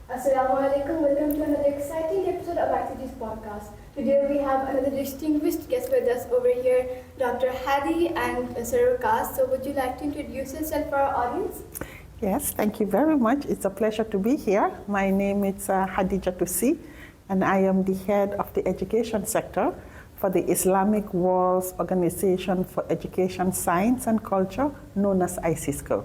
Assalamu alaikum, welcome to another exciting episode of Activities Podcast. Today we have another distinguished guest with us over here, Dr. Haddy and Mr.Waqas. So would you like to introduce yourself for our audience? Yes, thank you very much. It's a pleasure to be here. My name is Haddy Jatou Sey, and I am the head of the education sector for the Islamic World Organization for Education, Science and Culture, known as ISISCO.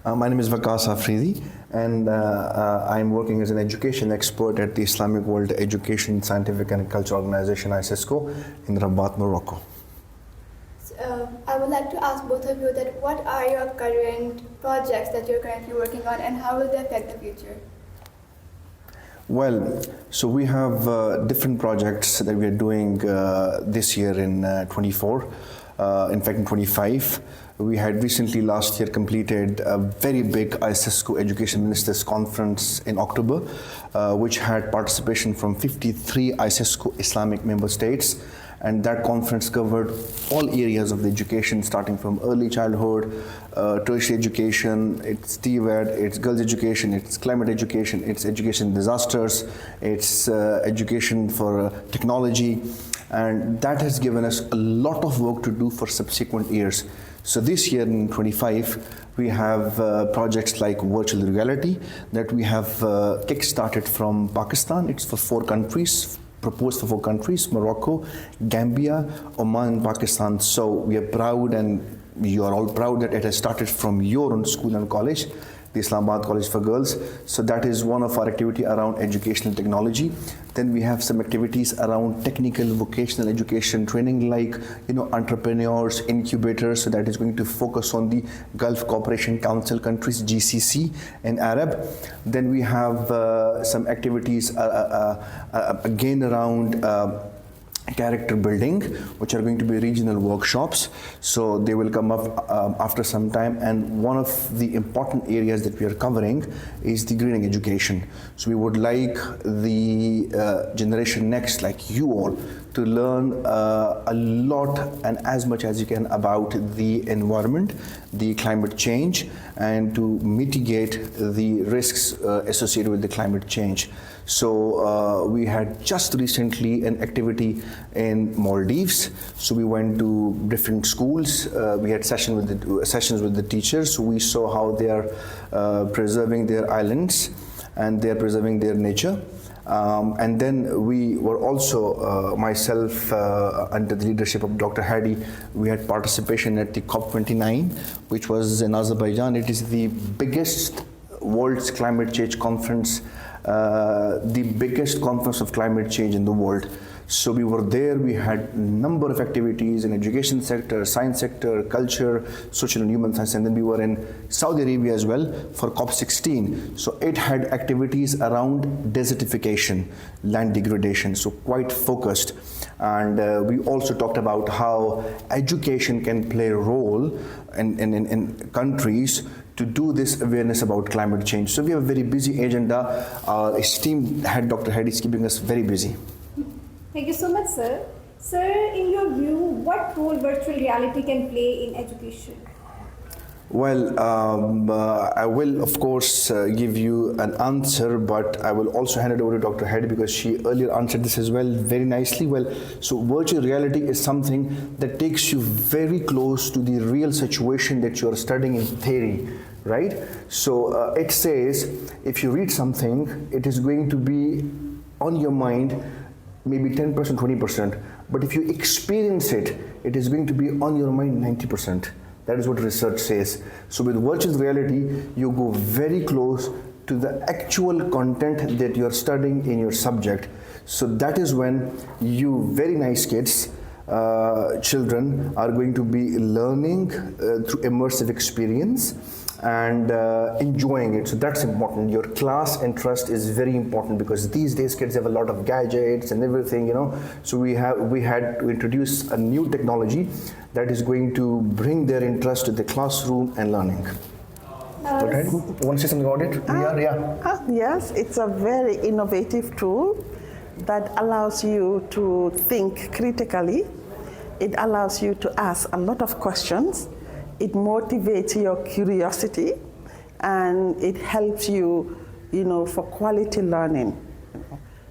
My name is Mr.Waqas Afridi, and I'm working as an education expert at the Islamic World Education, Scientific and Cultural Organization, ISISCO, in Rabat, Morocco. I would like to ask both of you that what are your current projects that you're currently working on and how will they affect the future? Well, so we have different projects that we are doing this year in 24, in fact in 25. We had recently last year completed a very big ISISCO Education Ministers Conference in October, which had participation from 53 ISISCO Islamic member states. And that conference covered all areas of the education, starting from early childhood, tertiary education, it's TVET, it's girls' education, it's climate education, it's education disasters, it's education for technology. And that has given us a lot of work to do for subsequent years. So this year in 25, we have projects like virtual reality that we have kick-started from Pakistan. It's for 4 countries, proposed for 4 countries, Morocco, Gambia, Oman, and Pakistan. So we are proud, and you are all proud that it has started from your own school and college, the Islamabad College for Girls. So that is one of our activity around educational technology. Then we have some activities around technical vocational education training, like entrepreneurs, incubators. So that is going to focus on the Gulf Cooperation Council countries, GCC and Arab. Then we have some activities again around character building, which are going to be regional workshops. So they will come up after some time, and one of the important areas that we are covering is the greening education. So we would like the generation next, like you all, to learn a lot and as much as you can about the environment, the climate change, and to mitigate the risks associated with the climate change. So we had just recently an activity in Maldives. So we went to different schools. We had sessions with the teachers. We saw how they are preserving their islands and they are preserving their nature. And then we were also, myself, under the leadership of Dr. Haddy, we had participation at the COP29, which was in Azerbaijan. It is the biggest world's climate change conference, the biggest conference of climate change in the world. So we were there, we had a number of activities in education sector, science sector, culture, social and human science, and then we were in Saudi Arabia as well for COP16. So it had activities around desertification, land degradation, so quite focused. And we also talked about how education can play a role in countries to do this awareness about climate change. So we have a very busy agenda. Our esteemed head, Dr. Haddy, is keeping us very busy. Thank you so much, sir. Sir, in your view, what role virtual reality can play in education? Well, I will, of course, give you an answer, but I will also hand it over to Dr. Haddy because she earlier answered this as well very nicely. Well, so virtual reality is something that takes you very close to the real situation that you are studying in theory, right? So it says if you read something, it is going to be on your mind maybe 10%, 20%, but if you experience it, it is going to be on your mind 90%. That is what research says. So with virtual reality, you go very close to the actual content that you are studying in your subject. So that is when you very nice kids, children are going to be learning through immersive experience and enjoying it. So that's important. Your class interest is very important because these days kids have a lot of gadgets and everything, So we had to introduce a new technology that is going to bring their interest to the classroom and learning. Okay. You want to say something about it? Yes, it's a very innovative tool that allows you to think critically. It allows you to ask a lot of questions. It motivates your curiosity, and it helps you for quality learning.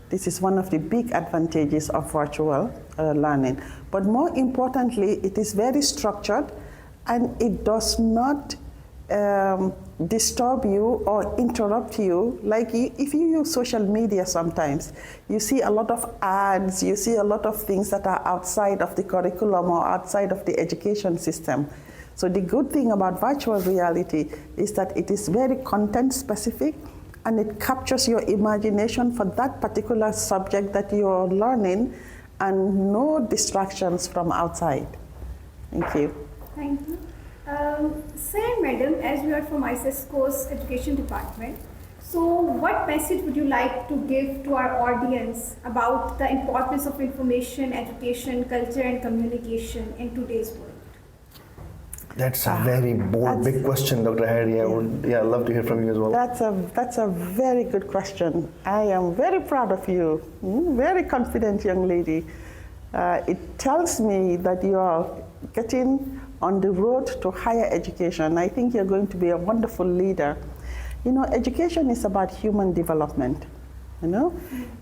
This is one of the big advantages of virtual learning. But more importantly, it is very structured and it does not disturb you or interrupt you. Like if you use social media sometimes, you see a lot of ads, you see a lot of things that are outside of the curriculum or outside of the education system. So the good thing about virtual reality is that it is very content specific and it captures your imagination for that particular subject that you're learning and no distractions from outside. Thank you. Thank you. Sir and Madam, as we are from ISESCO's Education Department, so what message would you like to give to our audience about the importance of information, education, culture and communication in today's world? That's a very bold, big question, Dr. Haddy. I would love to hear from you as well. That's a very good question. I am very proud of you. Very confident young lady. It tells me that you are getting on the road to higher education. I think you're going to be a wonderful leader. Education is about human development.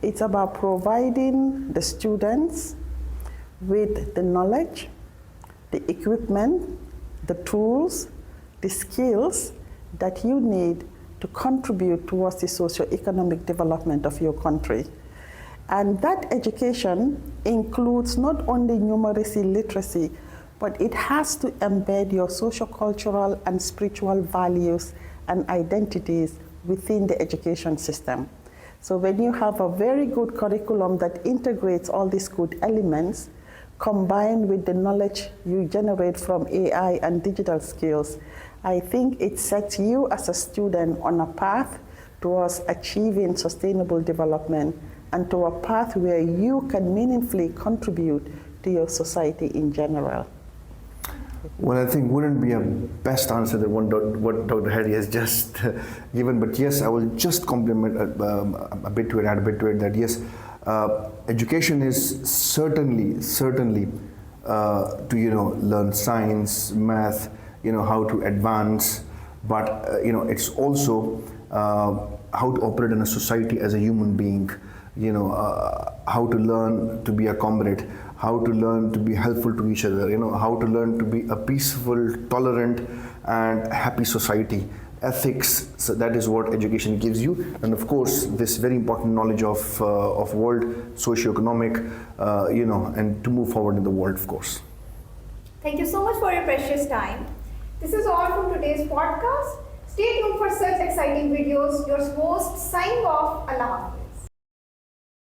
It's about providing the students with the knowledge, the equipment, the tools, the skills that you need to contribute towards the socio-economic development of your country. And that education includes not only numeracy literacy, but it has to embed your socio-cultural and spiritual values and identities within the education system. So when you have a very good curriculum that integrates all these good elements, combined with the knowledge you generate from AI and digital skills, I think it sets you as a student on a path towards achieving sustainable development and to a path where you can meaningfully contribute to your society in general. Well, I think wouldn't be a best answer than what Dr. Haddy has just given, but yes, I will just compliment a bit to it, add a bit to it, that yes, education is certainly to learn science, math, how to advance, but it's also how to operate in a society as a human being, how to learn to be a comrade, how to learn to be helpful to each other, how to learn to be a peaceful, tolerant and happy society. Ethics, so that is what education gives you, and of course this very important knowledge of world socio-economic, and to move forward in the world, of course. Thank you so much for your precious time. This is all from today's podcast. Stay tuned for such exciting videos. Your host signing off. Allah Hafiz.